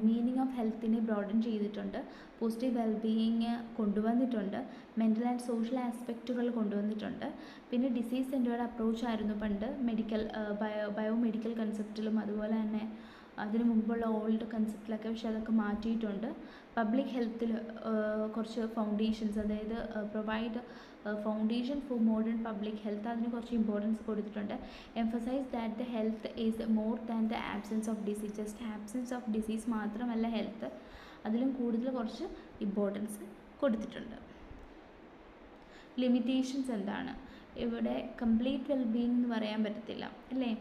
മീനിങ് ഓഫ് ഹെൽത്തിനെ ബ്രോഡൻ ചെയ്തിട്ടുണ്ട്, പോസിറ്റീവ് വെൽബീയിങ് കൊണ്ടുവന്നിട്ടുണ്ട്, മെൻ്റൽ ആൻഡ് സോഷ്യൽ ആസ്പെക്റ്റുകൾ കൊണ്ടുവന്നിട്ടുണ്ട്. പിന്നെ ഡിസീസ് സെൻറ്റേർഡ് അപ്രോച്ച് ആയിരുന്നു പണ്ട് ബയോമെഡിക്കൽ കൺസെപ്റ്റിലും, അതുപോലെ തന്നെ അതിന് മുമ്പുള്ള ഓൾഡ് കൺസെപ്റ്റിലൊക്കെ, പക്ഷെ അതൊക്കെ മാറ്റിയിട്ടുണ്ട്. പബ്ലിക് ഹെൽത്തിൽ കുറച്ച് ഫൗണ്ടേഷൻസ്, അതായത് provide foundation for modern public health, അതിന് കുറച്ച് ഇമ്പോർട്ടൻസ് കൊടുത്തിട്ടുണ്ട്. Emphasise that the health is more than the absence of disease. Just absence of disease മാത്രമല്ല ഹെൽത്ത്, അതിലും കൂടുതൽ കുറച്ച് ഇമ്പോർട്ടൻസ് കൊടുത്തിട്ടുണ്ട്. ലിമിറ്റേഷൻസ് എന്താണ്? ഇവിടെ കംപ്ലീറ്റ് വെൽബീയിങ് എന്ന് പറയാൻ പറ്റത്തില്ല അല്ലേ.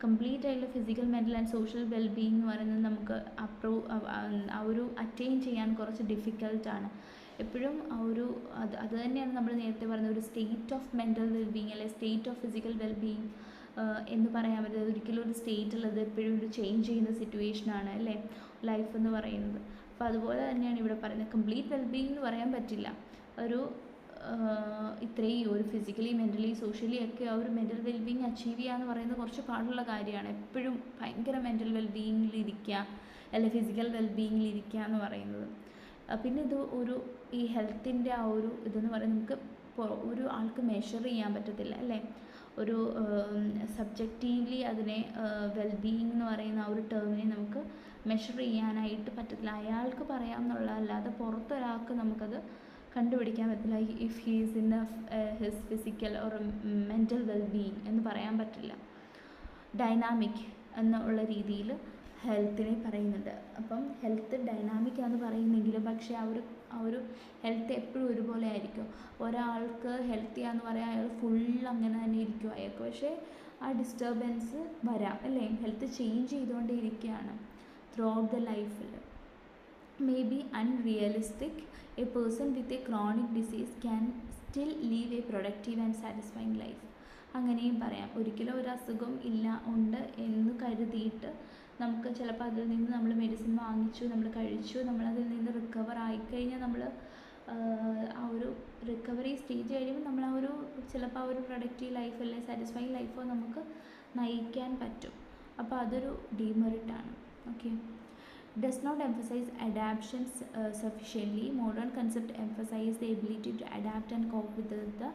കംപ്ലീറ്റ് ആയിട്ടുള്ള physical, mental and social wellbeing എന്ന് പറയുന്നത് നമുക്ക് അറ്റൈൻ ചെയ്യാൻ കുറച്ച് ഡിഫിക്കൽട്ടാണ്. എപ്പോഴും അത് തന്നെയാണ് നമ്മൾ നേരത്തെ പറഞ്ഞ ഒരു സ്റ്റേറ്റ് ഓഫ് മെൻ്റൽ വെൽബീയിങ് അല്ലെങ്കിൽ സ്റ്റേറ്റ് ഓഫ് ഫിസിക്കൽ വെൽബീയിങ് എന്ന് പറയാൻ പറ്റുന്നത്. ഒരിക്കലും ഒരു സ്റ്റേറ്റുള്ളത് എപ്പോഴും ഒരു ചേഞ്ച് ചെയ്യുന്ന സിറ്റുവേഷനാണ് അല്ലേ ലൈഫ് എന്ന് പറയുന്നത്. അപ്പോൾ അതുപോലെ തന്നെയാണ് ഇവിടെ പറയുന്നത്. കംപ്ലീറ്റ് വെൽബീയിങ് എന്ന് പറയാൻ പറ്റില്ല. ഒരു ഇത്രയും ഒരു ഫിസിക്കലി, മെൻ്റലി, സോഷ്യലി ഒക്കെ ആ ഒരു മെൻ്റൽ വെൽബീയിങ് അച്ചീവ് ചെയ്യുക എന്ന് പറയുന്നത് കുറച്ച് പാടുള്ള കാര്യമാണ്. എപ്പോഴും ഭയങ്കര മെൻ്റൽ വെൽബീയിങ്ങിലിരിക്കുക അല്ലെങ്കിൽ ഫിസിക്കൽ വെൽബീയിങ്ങിലിരിക്കുക എന്ന് പറയുന്നത്. പിന്നെ ഇത് ഈ ഹെൽത്തിൻ്റെ ആ ഒരു ഇതെന്ന് പറയുന്നത് നമുക്ക് ഒരു ആൾക്ക് മെഷർ ചെയ്യാൻ പറ്റത്തില്ല അല്ലേ. ഒരു സബ്ജക്റ്റീവ്ലി അതിനെ വെൽബീയിങ് എന്ന് പറയുന്ന ആ ഒരു ടേമിനെ നമുക്ക് മെഷർ ചെയ്യാനായിട്ട് പറ്റത്തില്ല. അയാൾക്ക് പറയാമെന്നുള്ള അല്ലാതെ പുറത്തൊരാൾക്ക് നമുക്കത് കണ്ടുപിടിക്കാൻ പറ്റില്ല. If he's in his physical or mental wellbeing എന്ന് പറയാൻ പറ്റില്ല. ഡൈനാമിക് എന്നുള്ള രീതിയിൽ ഹെൽത്തിനെ പറയുന്നുണ്ട്. അപ്പം ഹെൽത്ത് ഡൈനാമിക് ആണെന്ന് പറയുന്നെങ്കിലും പക്ഷേ ആ ഒരു ഹെൽത്ത് എപ്പോഴും ഒരുപോലെ ആയിരിക്കും. ഒരാൾക്ക് ഹെൽത്തിയാന്ന് പറയാൻ അയാൾ ഫുൾ അങ്ങനെ തന്നെ ഇരിക്കും അയാൾക്ക്, പക്ഷേ ആ ഡിസ്റ്റർബൻസ് വരാം അല്ലേ. ഹെൽത്ത് ചേഞ്ച് ചെയ്തുകൊണ്ടേ ഇരിക്കുകയാണ് ത്രൂ ഔട്ട് ദ ലൈഫിൽ. May be unrealistic. A person with a chronic disease can still leave A productive and satisfying life. അങ്ങനെയും പറയാം. ഒരിക്കലും ഒരു അസുഖം ഉണ്ട് എന്ന് കരുതിയിട്ട് നമുക്ക് ചിലപ്പോൾ അതിൽ നിന്ന് നമ്മൾ മെഡിസിൻ വാങ്ങിച്ചു, നമ്മൾ കഴിച്ചു, നമ്മളതിൽ നിന്ന് റിക്കവർ ആയിക്കഴിഞ്ഞാൽ നമ്മൾ ആ ഒരു റിക്കവറി സ്റ്റേജ് കഴിയുമ്പോൾ നമ്മൾ ചിലപ്പോൾ ആ ഒരു പ്രൊഡക്റ്റീവ് ലൈഫ് അല്ലെങ്കിൽ സാറ്റിസ്ഫൈങ് ലൈഫോ നമുക്ക് നയിക്കാൻ പറ്റും. അപ്പോൾ അതൊരു ഡീമെറിറ്റാണ്. Okay, does not emphasize adaptations sufficiently. Modern concept emphasize the ability to adapt and cope with the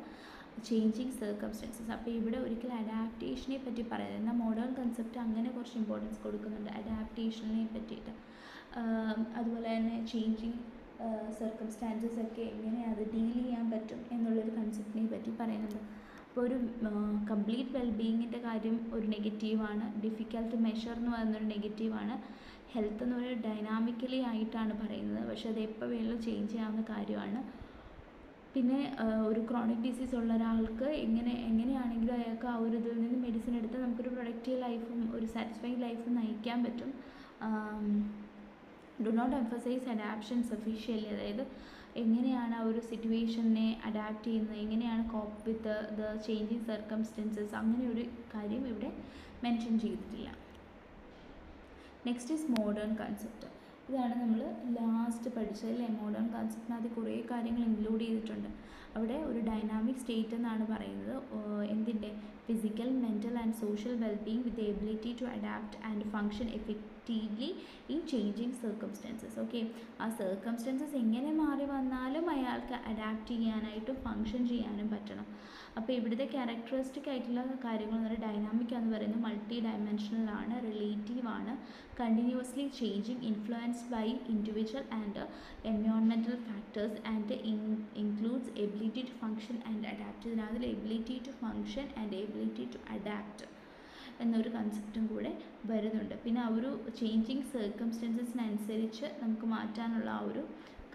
changing circumstances. അപ്പോൾ ഇവിടെ ഒരിക്കലും അഡാപ്റ്റേഷനെ പറ്റി പറയുന്നത്. എന്നാൽ മോഡേൺ കൺസെപ്റ്റ് അങ്ങനെ കുറച്ച് ഇമ്പോർട്ടൻസ് കൊടുക്കുന്നുണ്ട് അഡാപ്റ്റേഷനെ പറ്റിയിട്ട്. അതുപോലെ തന്നെ ചേഞ്ചിങ് സർക്കംസ്റ്റാൻസസ് ഒക്കെ എങ്ങനെ അത് ഡീൽ ചെയ്യാൻ പറ്റും എന്നുള്ളൊരു കൺസെപ്റ്റിനെ പറ്റി പറയുന്നുണ്ട്. അപ്പോൾ ഒരു കംപ്ലീറ്റ് വെൽബീയിങ്ങിൻ്റെ കാര്യം ഒരു നെഗറ്റീവാണ്. ഡിഫിക്കൽട്ട് മെഷർ എന്ന് പറയുന്നൊരു നെഗറ്റീവാണ്. ഹെൽത്ത് എന്ന് പറയുന്നത് ഡൈനാമിക്കലി ആയിട്ടാണ് പറയുന്നത്, പക്ഷേ അത് എപ്പോൾ വേണമെങ്കിലും ചേഞ്ച് ചെയ്യാവുന്ന കാര്യമാണ്. പിന്നെ ഒരു ക്രോണിക് ഡിസീസ് ഉള്ള ഒരാൾക്ക് എങ്ങനെയാണെങ്കിലും അയാൾക്ക് ആ ഒരു ഇതിൽ നിന്ന് മെഡിസിൻ എടുത്ത് നമുക്കൊരു പ്രൊഡക്റ്റീവ് ലൈഫും ഒരു സാറ്റിസ്ഫൈങ് ലൈഫും നയിക്കാൻ പറ്റും. Do not emphasise adaptation sufficiently. അതായത് എങ്ങനെയാണ് ആ ഒരു സിറ്റുവേഷനെ അഡാപ്റ്റ് ചെയ്യുന്നത്, എങ്ങനെയാണ് cope with the changing circumstances, അങ്ങനെ ഒരു കാര്യം ഇവിടെ മെൻഷൻ ചെയ്തിട്ടില്ല. Next is modern concept. ഇതാണ് നമ്മൾ ലാസ്റ്റ് പഠിച്ചതല്ലേ. മോഡേൺ കൺസെപ്റ്റിനകത്ത് കുറേ കാര്യങ്ങൾ ഇൻക്ലൂഡ് ചെയ്തിട്ടുണ്ട്. അവിടെ ഒരു ഡൈനാമിക് സ്റ്റേറ്റ് എന്നാണ് പറയുന്നത്. എന്തിൻ്റെ? Physical, mental and social wellbeing with ability to adapt and function effectively in changing circumstances. Okay, ആ സർക്കംസ്റ്റൻസസ് എങ്ങനെ മാറി വന്നാലും അയാൾക്ക് അഡാപ്റ്റ് ചെയ്യാനായിട്ടും ഫങ്ഷൻ ചെയ്യാനും പറ്റണം. അപ്പോൾ ഇവിടുത്തെ ക്യാരക്ടറിസ്റ്റിക് ആയിട്ടുള്ള കാര്യങ്ങൾ എന്ന് പറയുന്നത് ഡൈനാമിക് എന്ന് പറയുന്നത് മൾട്ടി ഡയമെൻഷണലാണ്, റിലേറ്റീവ് ആണ്, continuously changing, influenced by individual and environmental factors and includes ability to function and adapt. ഇതിനകത്ത് ability to function and ability to adapt എന്നൊരു കൺസെപ്റ്റും കൂടെ വരുന്നുണ്ട്. പിന്നെ ആ ഒരു ചേഞ്ചിങ് സർക്കംസ്റ്റൻസസിനനുസരിച്ച് നമുക്ക് മാറ്റാനുള്ള ആ ഒരു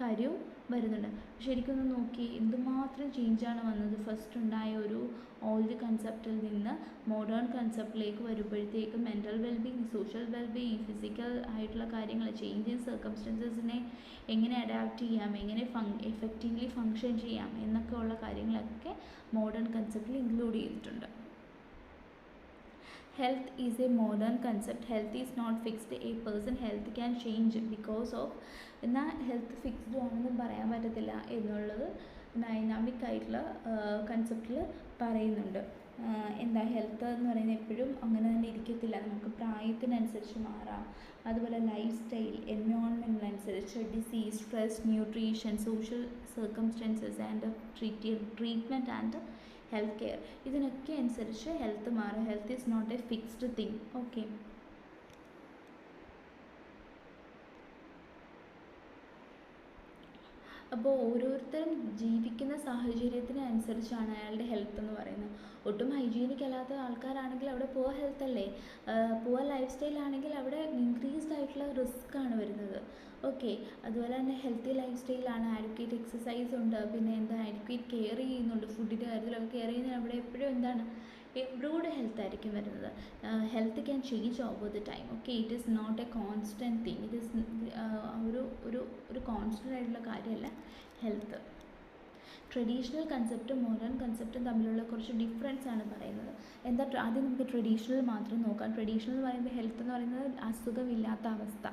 കാര്യവും വരുന്നുണ്ട്. ശരിക്കും ഒന്ന് നോക്കി എന്തുമാത്രം ചേഞ്ചാണ് വന്നത്. ഫസ്റ്റ് ഉണ്ടായ ഒരു ഓൾഡ് കൺസെപ്റ്റിൽ നിന്ന് മോഡേൺ കൺസെപ്റ്റിലേക്ക് വരുമ്പോഴത്തേക്കും mental wellbeing, social wellbeing, physical ആയിട്ടുള്ള കാര്യങ്ങൾ, ചേഞ്ചിങ് സർക്കംസ്റ്റൻസസിനെ എങ്ങനെ അഡാപ്റ്റ് ചെയ്യാം, എങ്ങനെ എഫക്റ്റീവ്ലി ഫങ്ഷൻ ചെയ്യാം എന്നൊക്കെ ഉള്ള കാര്യങ്ങളൊക്കെ മോഡേൺ കൺസെപ്റ്റിൽ ഇൻക്ലൂഡ് ചെയ്തിട്ടുണ്ട്. Health is a modern concept. Health is not fixed. A person health can change because of. എന്നാൽ ഹെൽത്ത് ഫിക്സ്ഡ് ആണെന്നും പറയാൻ പറ്റത്തില്ല എന്നുള്ളത് ഡൈനാമിക് ആയിട്ടുള്ള കൺസെപ്റ്റിൽ പറയുന്നുണ്ട്. എന്താ ഹെൽത്ത് എന്ന് പറയുന്നത് എപ്പോഴും അങ്ങനെ തന്നെ ഇരിക്കത്തില്ല. നമുക്ക് പ്രായത്തിനനുസരിച്ച് മാറാം. അതുപോലെ ലൈഫ് സ്റ്റൈൽ, എൻവയോൺമെൻറ്റിനനുസരിച്ച് disease, stress, nutrition, social circumstances and treatment and health care, ഇതിനൊക്കെ അനുസരിച്ച് ഹെൽത്ത് മാറും. Health is not a fixed thing. Okay, അപ്പോൾ ഓരോരുത്തരും ജീവിക്കുന്ന സാഹചര്യത്തിനനുസരിച്ചാണ് അയാളുടെ ഹെൽത്ത് എന്ന് പറയുന്നത്. ഒട്ടും ഹൈജീനിക് അല്ലാത്ത ആൾക്കാരാണെങ്കിൽ അവിടെ പുവർ ഹെൽത്ത് അല്ലേ. പുവർ ലൈഫ് സ്റ്റൈലാണെങ്കിൽ അവിടെ ഇൻക്രീസ്ഡ് ആയിട്ടുള്ള റിസ്ക് ആണ് വരുന്നത്. ഓക്കെ, അതുപോലെ തന്നെ ഹെൽത്തി ലൈഫ് സ്റ്റൈലാണ്, ആഡ്വക്കേറ്റ് എക്സസൈസ് ഉണ്ട്, പിന്നെ എന്താ ആഡ്വക്കേറ്റ് കെയർ ചെയ്യുന്നുണ്ട്, ഫുഡിൻ്റെ കാര്യത്തിലൊക്കെ കെയർ ചെയ്യുന്നതിന് അവിടെ എപ്പോഴും എന്താണ് ഇംപ്രൂവ്ഡ് ഹെൽത്ത് ആയിരിക്കും വരുന്നത്. Health can change over the time. Okay, it is not a constant thing. It is ഒരു കോൺസ്റ്റൻ്റ് ആയിട്ടുള്ള കാര്യമല്ല ഹെൽത്ത്. ട്രഡീഷണൽ കൺസെപ്റ്റും മോഡേൺ കൺസെപ്റ്റും തമ്മിലുള്ള കുറച്ച് ഡിഫറൻസ് ആണ് പറയുന്നത്. എന്താ ആദ്യം നമുക്ക് ട്രഡീഷണൽ മാത്രം നോക്കാം. ട്രഡീഷണൽ എന്ന് പറയുമ്പോൾ ഹെൽത്ത് എന്ന് പറയുന്നത് അസുഖമില്ലാത്ത അവസ്ഥ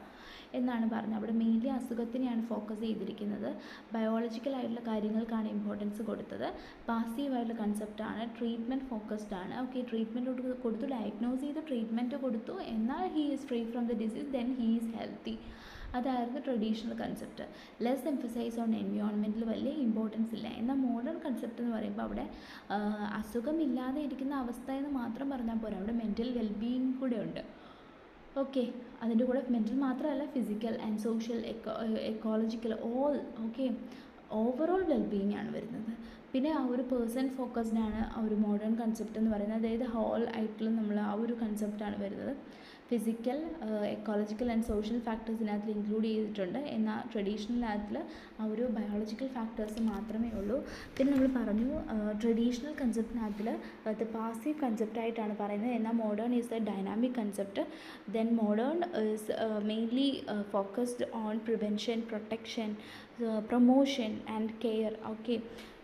എന്നാണ് പറഞ്ഞത്. അവിടെ മെയിൻലി അസുഖത്തിനെയാണ് ഫോക്കസ് ചെയ്തിരിക്കുന്നത്. ബയോളജിക്കൽ ആയിട്ടുള്ള കാര്യങ്ങൾക്കാണ് ഇമ്പോർട്ടൻസ് കൊടുത്തത്. പാസീവായിട്ടുള്ള കൺസെപ്റ്റാണ്, ട്രീറ്റ്മെൻറ്റ് ഫോക്കസ്ഡ് ആണ്. ഓക്കെ, ട്രീറ്റ്മെൻറ്റ് കൊടുത്തു, ഡയഗ്നോസ് ചെയ്ത് ട്രീറ്റ്മെൻറ്റ് കൊടുത്തു, എന്നാൽ he is free from the disease, then he is healthy. അതായിരുന്നു traditional concept. Less emphasise on എൻവയോൺമെൻറ്റിൽ വലിയ ഇമ്പോർട്ടൻസ് ഇല്ല. എന്നാൽ മോഡേൺ കൺസെപ്റ്റ് എന്ന് പറയുമ്പോൾ അവിടെ അസുഖമില്ലാതെ ഇരിക്കുന്ന അവസ്ഥ എന്ന് മാത്രം പറഞ്ഞാൽ പോരാ, അവിടെ മെൻ്റൽ വെൽബീയിങ് കൂടെ ഉണ്ട്. ഓക്കെ, അതിൻ്റെ കൂടെ മെൻ്റൽ മാത്രമല്ല, physical and social, ecological, all. Okay, overall wellbeing ആണ് വരുന്നത്. പിന്നെ ആ ഒരു പേഴ്സൺ ഫോക്കസ്ഡ് ആണ് ആ ഒരു മോഡേൺ കൺസെപ്റ്റ് എന്ന് പറയുന്നത്. അതായത് ഹോൾ ആയിട്ടുള്ള നമ്മൾ ആ ഒരു കൺസെപ്റ്റാണ് വരുന്നത്. ഫിസിക്കൽ, എക്കോളജിക്കൽ ആൻഡ് സോഷ്യൽ ഫാക്ടേഴ്സിനകത്ത് ഇൻക്ലൂഡ് ചെയ്തിട്ടുണ്ട്. എന്നാൽ ട്രഡീഷണലിനകത്തിൽ ആ ഒരു ബയോളജിക്കൽ ഫാക്ടേഴ്സ് മാത്രമേ ഉള്ളൂ. പിന്നെ നമ്മൾ പറഞ്ഞു ട്രഡീഷണൽ കൺസെപ്റ്റിനകത്തിൽ അത് പാസീവ് കൺസെപ്റ്റായിട്ടാണ് പറയുന്നത്. എന്നാൽ modern is a dynamic concept. Then modern is mainly focused on prevention, protection, promotion and care. Okay,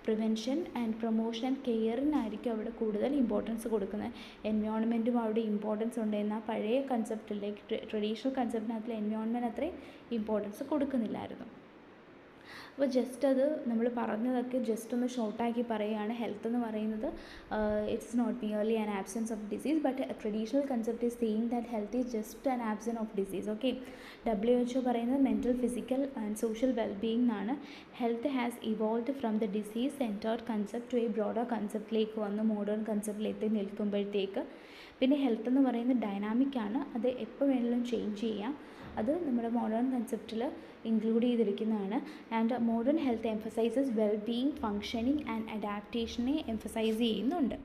prevention and promotion and കെയറിനായിരിക്കും അവിടെ കൂടുതൽ ഇമ്പോർട്ടൻസ് കൊടുക്കുന്നത്. എൻവയോൺമെൻറ്റും അവിടെ ഇമ്പോർട്ടൻസ് ഉണ്ട്. എന്നാൽ പഴയ കൺസെപ്റ്റിലേക്ക്, ട്രഡീഷണൽ കൺസെപ്റ്റിനകത്തിൽ എൻവയോൺമെൻറ്റ് അത്രയും ഇമ്പോർട്ടൻസ് കൊടുക്കുന്നില്ലായിരുന്നു. അപ്പോൾ ജസ്റ്റ് അത് നമ്മൾ പറഞ്ഞതൊക്കെ ജസ്റ്റ് ഒന്ന് ഷോർട്ടാക്കി പറയുകയാണ്. ഹെൽത്ത് എന്ന് പറയുന്നത് it's not merely an absence of disease, but traditional concept is saying that health is just an absence of disease. Okay, WHO പറയുന്നത് mental, physical and social wellbeing എന്നാണ്. Health has evolved from the disease centred concept to a broader കൺസെപ്റ്റിലേക്ക് വന്ന് modern കൺസെപ്റ്റിലെത്തി നിൽക്കുമ്പോഴത്തേക്ക്. പിന്നെ health എന്ന് പറയുന്നത് dynamic ആണ്, അത് എപ്പോൾ വേണമെങ്കിലും ചേഞ്ച് ചെയ്യാം. അത് നമ്മുടെ മോഡേൺ കൺസെപ്റ്റിൽ ഇൻക്ലൂഡ് ചെയ്തിരിക്കുന്നതാണ്. And modern health emphasises wellbeing, functioning and അഡാപ്റ്റേഷനെ എംഫസൈസ് ചെയ്യുന്നുണ്ട്.